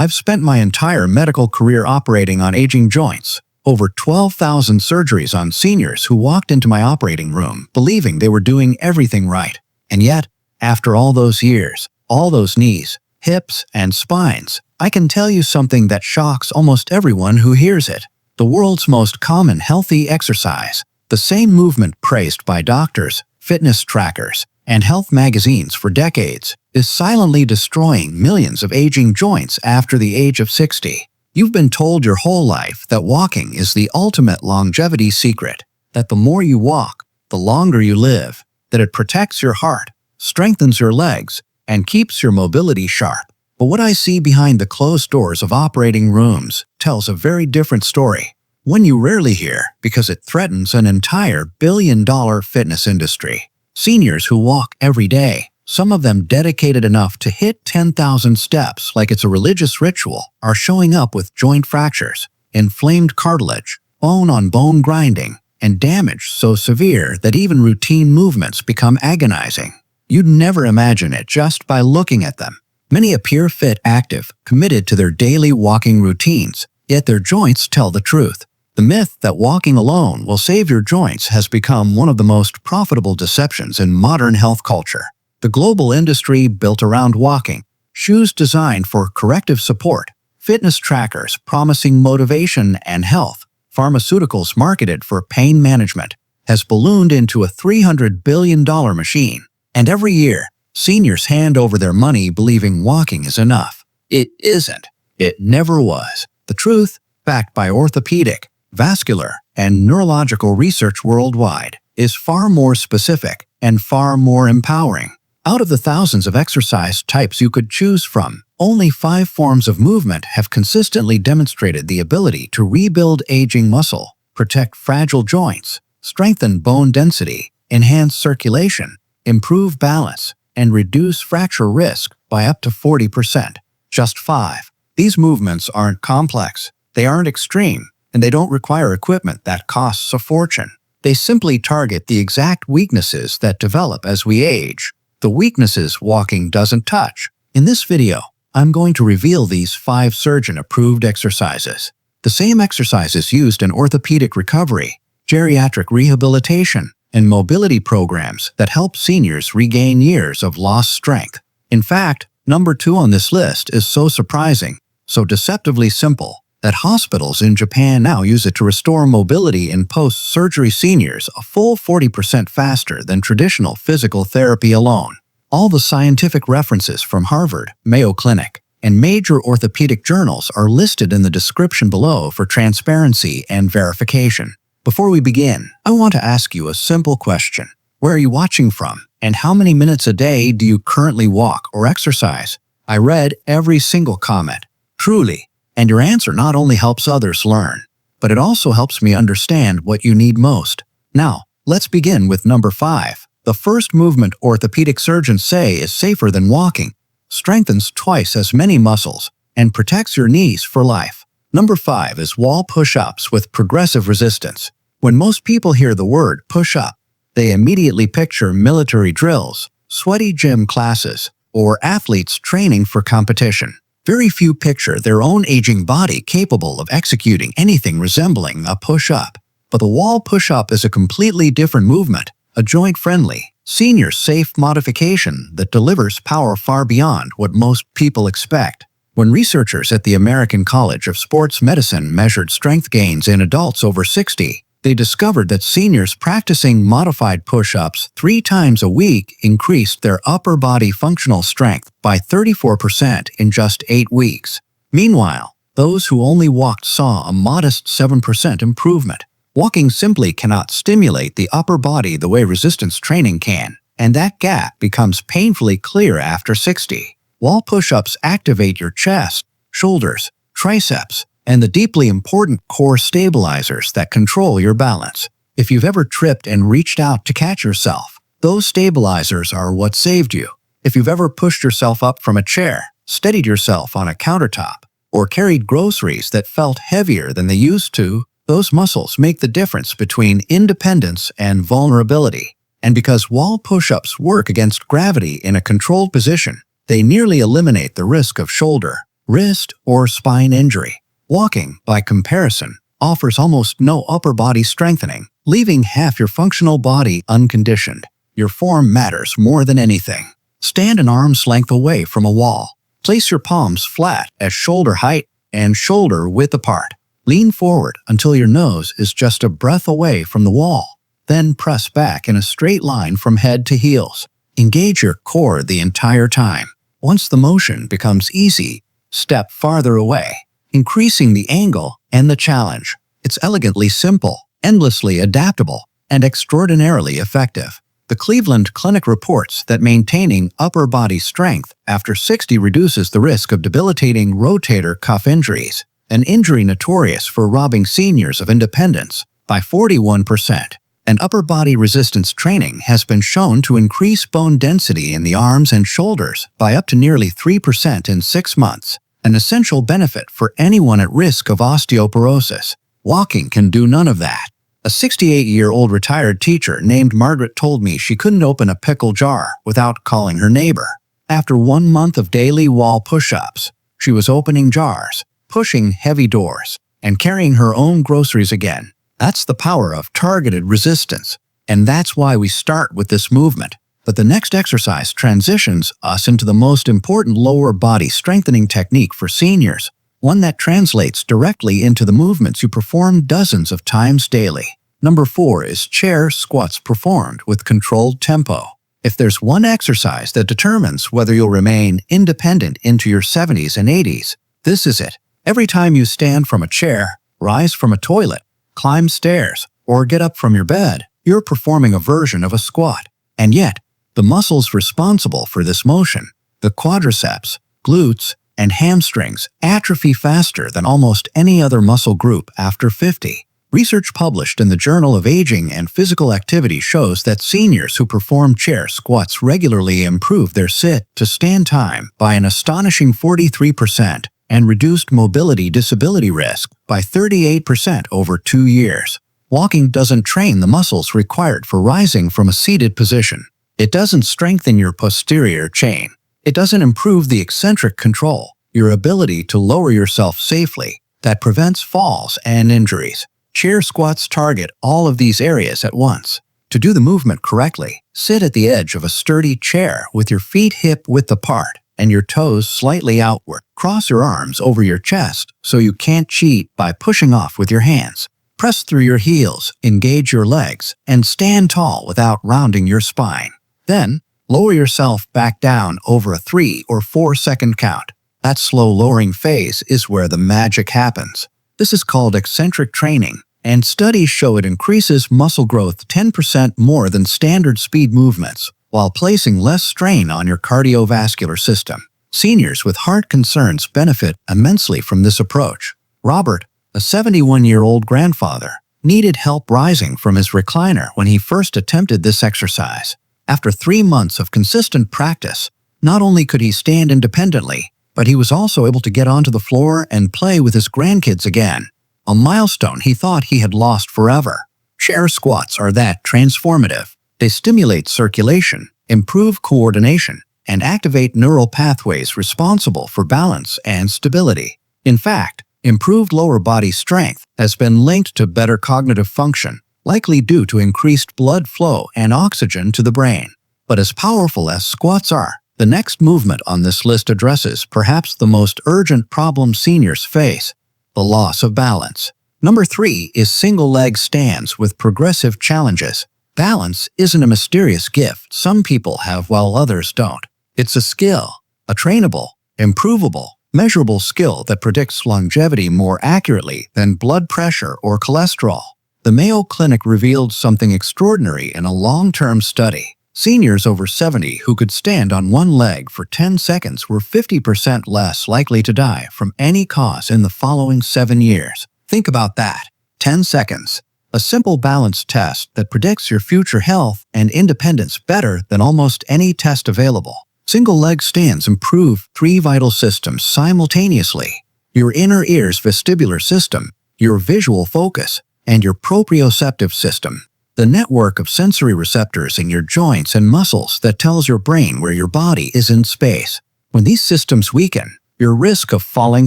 I've spent my entire medical career operating on aging joints. Over 12,000 surgeries on seniors who walked into my operating room believing they were doing everything right. And yet, after all those years, all those knees, hips, and spines, I can tell you something that shocks almost everyone who hears it. The world's most common healthy exercise, the same movement praised by doctors, fitness trackers, and health magazines for decades, is silently destroying millions of aging joints after the age of 60. You've been told your whole life that walking is the ultimate longevity secret, that the more you walk, the longer you live, that it protects your heart, strengthens your legs, and keeps your mobility sharp. But what I see behind the closed doors of operating rooms tells a very different story, one you rarely hear because it threatens an entire billion-dollar fitness industry. Seniors who walk every day, some of them dedicated enough to hit 10,000 steps like it's a religious ritual, are showing up with joint fractures, inflamed cartilage, bone-on-bone grinding, and damage so severe that even routine movements become agonizing. You'd never imagine it just by looking at them. Many appear fit, active, committed to their daily walking routines, yet their joints tell the truth. The myth that walking alone will save your joints has become one of the most profitable deceptions in modern health culture. The global industry built around walking, shoes designed for corrective support, fitness trackers promising motivation and health, pharmaceuticals marketed for pain management, has ballooned into a $300 billion machine. And every year, seniors hand over their money believing walking is enough. It isn't. It never was. The truth, backed by orthopedic, vascular, and neurological research worldwide, is far more specific and far more empowering. Out of the thousands of exercise types you could choose from, only 5 forms of movement have consistently demonstrated the ability to rebuild aging muscle, protect fragile joints, strengthen bone density, enhance circulation, improve balance, and reduce fracture risk by up to 40%. Just 5. These movements aren't complex, they aren't extreme, and they don't require equipment that costs a fortune. They simply target the exact weaknesses that develop as we age. The weaknesses walking doesn't touch. In this video, I'm going to reveal these 5 surgeon-approved exercises. The same exercises used in orthopedic recovery, geriatric rehabilitation, and mobility programs that help seniors regain years of lost strength. In fact, number 2 on this list is so surprising, so deceptively simple, that hospitals in Japan now use it to restore mobility in post-surgery seniors a full 40% faster than traditional physical therapy alone. All the scientific references from Harvard, Mayo Clinic, and major orthopedic journals are listed in the description below for transparency and verification. Before we begin, I want to ask you a simple question. Where are you watching from, and how many minutes a day do you currently walk or exercise? I read every single comment. Truly. And your answer not only helps others learn, but it also helps me understand what you need most. Now, let's begin with number 5. The first movement orthopedic surgeons say is safer than walking, strengthens twice as many muscles, and protects your knees for life. Number 5 is wall push-ups with progressive resistance. When most people hear the word push-up, they immediately picture military drills, sweaty gym classes, or athletes training for competition. Very few picture their own aging body capable of executing anything resembling a push-up. But the wall push-up is a completely different movement, a joint-friendly, senior-safe modification that delivers power far beyond what most people expect. When researchers at the American College of Sports Medicine measured strength gains in adults over 60, they discovered that seniors practicing modified push-ups 3 times a week increased their upper body functional strength by 34% in just 8 weeks. Meanwhile, those who only walked saw a modest 7% improvement. Walking simply cannot stimulate the upper body the way resistance training can, and that gap becomes painfully clear after 60. Wall push-ups activate your chest, shoulders, triceps, and the deeply important core stabilizers that control your balance. If you've ever tripped and reached out to catch yourself, those stabilizers are what saved you. If you've ever pushed yourself up from a chair, steadied yourself on a countertop, or carried groceries that felt heavier than they used to, those muscles make the difference between independence and vulnerability. And because wall push-ups work against gravity in a controlled position, they nearly eliminate the risk of shoulder, wrist, or spine injury. Walking, by comparison, offers almost no upper body strengthening, leaving half your functional body unconditioned. Your form matters more than anything. Stand an arm's length away from a wall. Place your palms flat at shoulder height and shoulder width apart. Lean forward until your nose is just a breath away from the wall. Then press back in a straight line from head to heels. Engage your core the entire time. Once the motion becomes easy, step farther away, increasing the angle and the challenge. It's elegantly simple, endlessly adaptable, and extraordinarily effective. The Cleveland Clinic reports that maintaining upper body strength after 60 reduces the risk of debilitating rotator cuff injuries, an injury notorious for robbing seniors of independence, by 41%. And upper body resistance training has been shown to increase bone density in the arms and shoulders by up to nearly 3% in 6 months, an essential benefit for anyone at risk of osteoporosis. Walking can do none of that. A 68-year-old retired teacher named Margaret told me she couldn't open a pickle jar without calling her neighbor. After 1 month of daily wall push-ups, she was opening jars, pushing heavy doors, and carrying her own groceries again. That's the power of targeted resistance, and that's why we start with this movement. But the next exercise transitions us into the most important lower body strengthening technique for seniors, one that translates directly into the movements you perform dozens of times daily. Number 4 is chair squats performed with controlled tempo. If there's one exercise that determines whether you'll remain independent into your 70s and 80s, this is it. Every time you stand from a chair, rise from a toilet, climb stairs, or get up from your bed, you're performing a version of a squat. And yet, the muscles responsible for this motion, the quadriceps, glutes, and hamstrings, atrophy faster than almost any other muscle group after 50. Research published in the Journal of Aging and Physical Activity shows that seniors who perform chair squats regularly improve their sit-to-stand time by an astonishing 43% and reduced mobility disability risk by 38% over 2 years. Walking doesn't train the muscles required for rising from a seated position. It doesn't strengthen your posterior chain. It doesn't improve the eccentric control, your ability to lower yourself safely, that prevents falls and injuries. Chair squats target all of these areas at once. To do the movement correctly, sit at the edge of a sturdy chair with your feet hip-width apart and your toes slightly outward. Cross your arms over your chest so you can't cheat by pushing off with your hands. Press through your heels, engage your legs, and stand tall without rounding your spine. Then, lower yourself back down over a 3 or 4 second count. That slow lowering phase is where the magic happens. This is called eccentric training, and studies show it increases muscle growth 10% more than standard speed movements, while placing less strain on your cardiovascular system. Seniors with heart concerns benefit immensely from this approach. Robert, a 71-year-old grandfather, needed help rising from his recliner when he first attempted this exercise. After 3 months of consistent practice, not only could he stand independently, but he was also able to get onto the floor and play with his grandkids again, a milestone he thought he had lost forever. Chair squats are that transformative. They stimulate circulation, improve coordination, and activate neural pathways responsible for balance and stability. In fact, improved lower body strength has been linked to better cognitive function, likely due to increased blood flow and oxygen to the brain. But as powerful as squats are, the next movement on this list addresses perhaps the most urgent problem seniors face: the loss of balance. Number 3 is single leg stands with progressive challenges. Balance isn't a mysterious gift some people have while others don't. It's a skill, a trainable, improvable, measurable skill that predicts longevity more accurately than blood pressure or cholesterol. The Mayo Clinic revealed something extraordinary in a long-term study. Seniors over 70 who could stand on one leg for 10 seconds were 50% less likely to die from any cause in the following 7 years. Think about that. 10 seconds. A simple balance test that predicts your future health and independence better than almost any test available. Single-leg stands improve 3 vital systems simultaneously: your inner ear's vestibular system, your visual focus, and your proprioceptive system, the network of sensory receptors in your joints and muscles that tells your brain where your body is in space. When these systems weaken, your risk of falling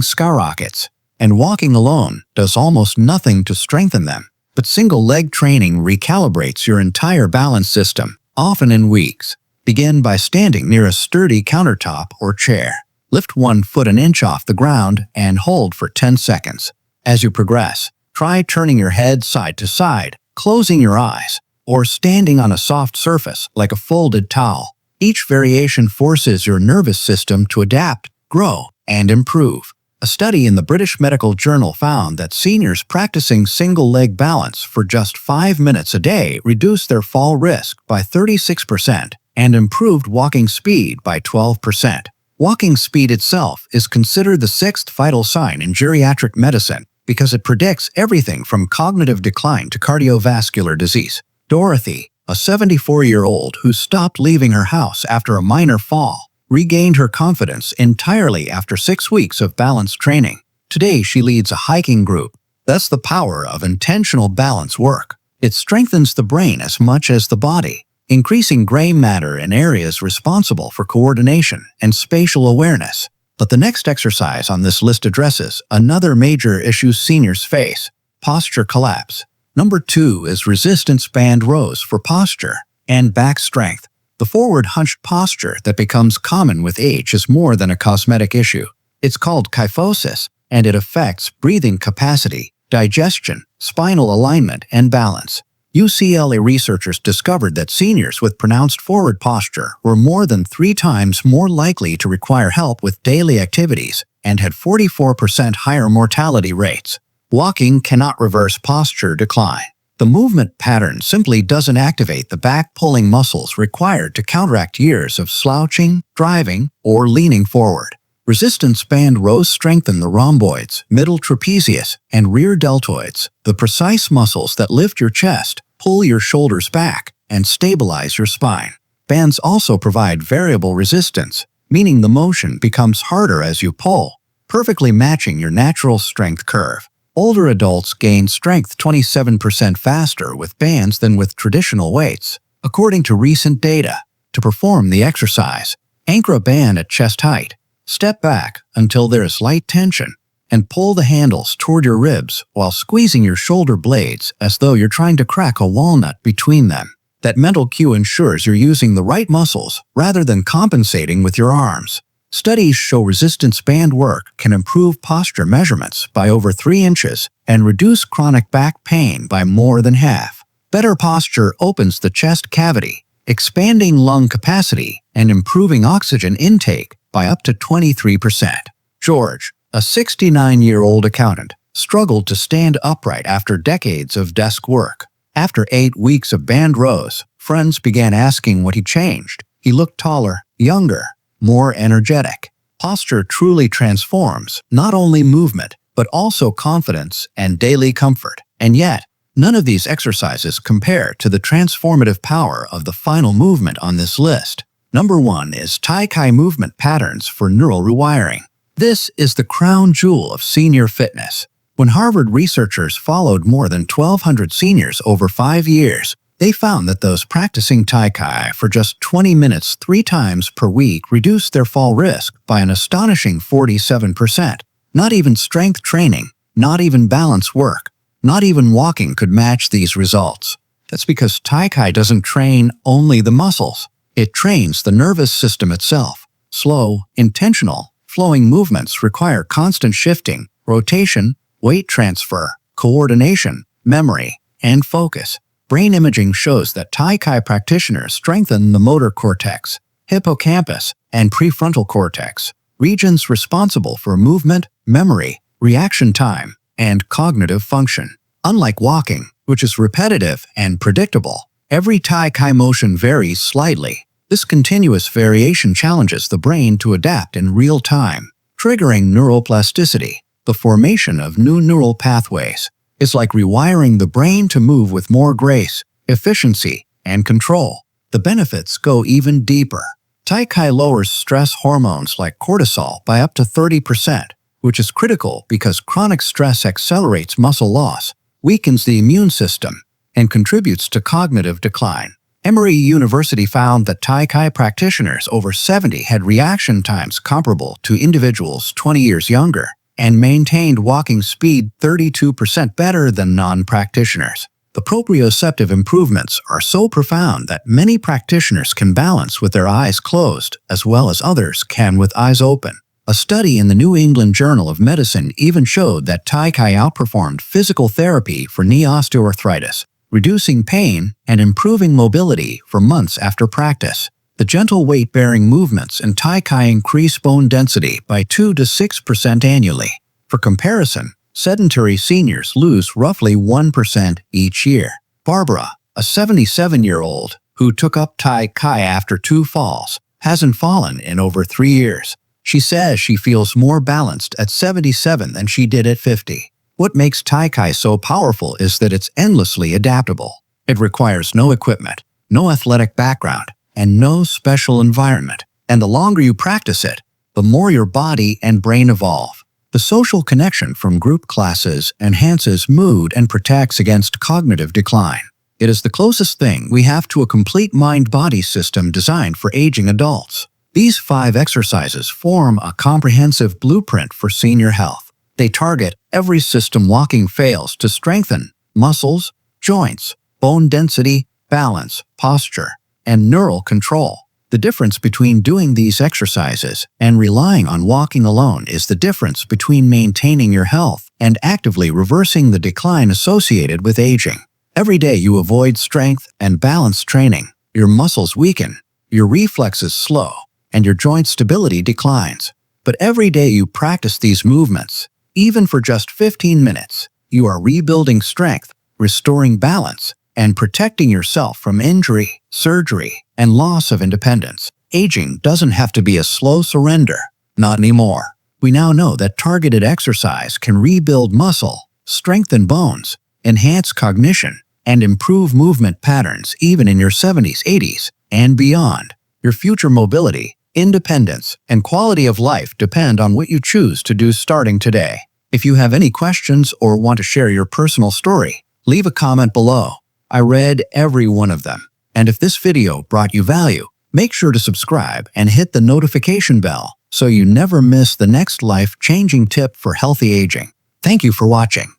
skyrockets. And walking alone does almost nothing to strengthen them. But single-leg training recalibrates your entire balance system, often in weeks. Begin by standing near a sturdy countertop or chair. Lift 1 foot an inch off the ground and hold for 10 seconds. As you progress, try turning your head side to side, closing your eyes, or standing on a soft surface like a folded towel. Each variation forces your nervous system to adapt, grow, and improve. A study in the British Medical Journal found that seniors practicing single-leg balance for just 5 minutes a day reduced their fall risk by 36% and improved walking speed by 12%. Walking speed itself is considered the 6th vital sign in geriatric medicine because it predicts everything from cognitive decline to cardiovascular disease. Dorothy, a 74-year-old who stopped leaving her house after a minor fall, regained her confidence entirely after 6 weeks of balance training. Today, she leads a hiking group. That's the power of intentional balance work. It strengthens the brain as much as the body, increasing gray matter in areas responsible for coordination and spatial awareness. But the next exercise on this list addresses another major issue seniors face: posture collapse. Number 2 is resistance band rows for posture and back strength. The forward hunched posture that becomes common with age is more than a cosmetic issue. It's called kyphosis, and it affects breathing capacity, digestion, spinal alignment, and balance. UCLA researchers discovered that seniors with pronounced forward posture were more than 3 times more likely to require help with daily activities and had 44% higher mortality rates. Walking cannot reverse posture decline. The movement pattern simply doesn't activate the back-pulling muscles required to counteract years of slouching, driving, or leaning forward. Resistance band rows strengthen the rhomboids, middle trapezius, and rear deltoids, the precise muscles that lift your chest, pull your shoulders back, and stabilize your spine. Bands also provide variable resistance, meaning the motion becomes harder as you pull, perfectly matching your natural strength curve. Older adults gain strength 27% faster with bands than with traditional weights, according to recent data. To perform the exercise, anchor a band at chest height, step back until there is light tension, and pull the handles toward your ribs while squeezing your shoulder blades as though you're trying to crack a walnut between them. That mental cue ensures you're using the right muscles rather than compensating with your arms. Studies show resistance band work can improve posture measurements by over 3 inches and reduce chronic back pain by more than half. Better posture opens the chest cavity, expanding lung capacity and improving oxygen intake by up to 23%. George, a 69-year-old accountant, struggled to stand upright after decades of desk work. After 8 weeks of band rows, friends began asking what he changed. He looked taller, younger, more energetic. Posture truly transforms not only movement, but also confidence and daily comfort. And yet, none of these exercises compare to the transformative power of the final movement on this list. Number 1 is Tai-Chi movement patterns for neural rewiring. This is the crown jewel of senior fitness. When Harvard researchers followed more than 1,200 seniors over 5 years, they found that those practicing Tai-Chi for just 20 minutes 3 times per week reduced their fall risk by an astonishing 47%. Not even strength training, not even balance work, not even walking could match these results. That's because Tai-Chi doesn't train only the muscles. It trains the nervous system itself. Slow, intentional, flowing movements require constant shifting, rotation, weight transfer, coordination, memory, and focus. Brain imaging shows that Tai-Chi practitioners strengthen the motor cortex, hippocampus, and prefrontal cortex, regions responsible for movement, memory, reaction time, and cognitive function. Unlike walking, which is repetitive and predictable, every Tai-Chi motion varies slightly. This continuous variation challenges the brain to adapt in real time, triggering neuroplasticity, the formation of new neural pathways. It's like rewiring the brain to move with more grace, efficiency, and control. The benefits go even deeper. Tai-Chi lowers stress hormones like cortisol by up to 30%, which is critical because chronic stress accelerates muscle loss, weakens the immune system, and contributes to cognitive decline. Emory University found that Thai Chi practitioners over 70 had reaction times comparable to individuals 20 years younger and maintained walking speed 32% better than non-practitioners. The proprioceptive improvements are so profound that many practitioners can balance with their eyes closed as well as others can with eyes open. A study in the New England Journal of Medicine even showed that Thai Chi outperformed physical therapy for knee osteoarthritis, reducing pain and improving mobility for months after practice. The gentle weight-bearing movements in Thai Chi increase bone density by 2 to 6% annually. For comparison, sedentary seniors lose roughly 1% each year. Barbara, a 77-year-old who took up Thai Chi after 2 falls, hasn't fallen in over 3 years. She says she feels more balanced at 77 than she did at 50. What makes Thai Chi so powerful is that it's endlessly adaptable. It requires no equipment, no athletic background, and no special environment. And the longer you practice it, the more your body and brain evolve. The social connection from group classes enhances mood and protects against cognitive decline. It is the closest thing we have to a complete mind-body system designed for aging adults. These 5 exercises form a comprehensive blueprint for senior health. They target every system walking fails to strengthen: muscles, joints, bone density, balance, posture, and neural control. The difference between doing these exercises and relying on walking alone is the difference between maintaining your health and actively reversing the decline associated with aging. Every day you avoid strength and balance training, your muscles weaken, your reflexes slow, and your joint stability declines. But every day you practice these movements, even for just 15 minutes, you are rebuilding strength, restoring balance, and protecting yourself from injury, surgery, and loss of independence. Aging doesn't have to be a slow surrender. Not anymore. We now know that targeted exercise can rebuild muscle, strengthen bones, enhance cognition, and improve movement patterns even in your 70s, 80s, and beyond. Your future mobility, independence, and quality of life depend on what you choose to do starting today. If you have any questions or want to share your personal story, leave a comment below. I read every one of them. And if this video brought you value, make sure to subscribe and hit the notification bell so you never miss the next life-changing tip for healthy aging. Thank you for watching.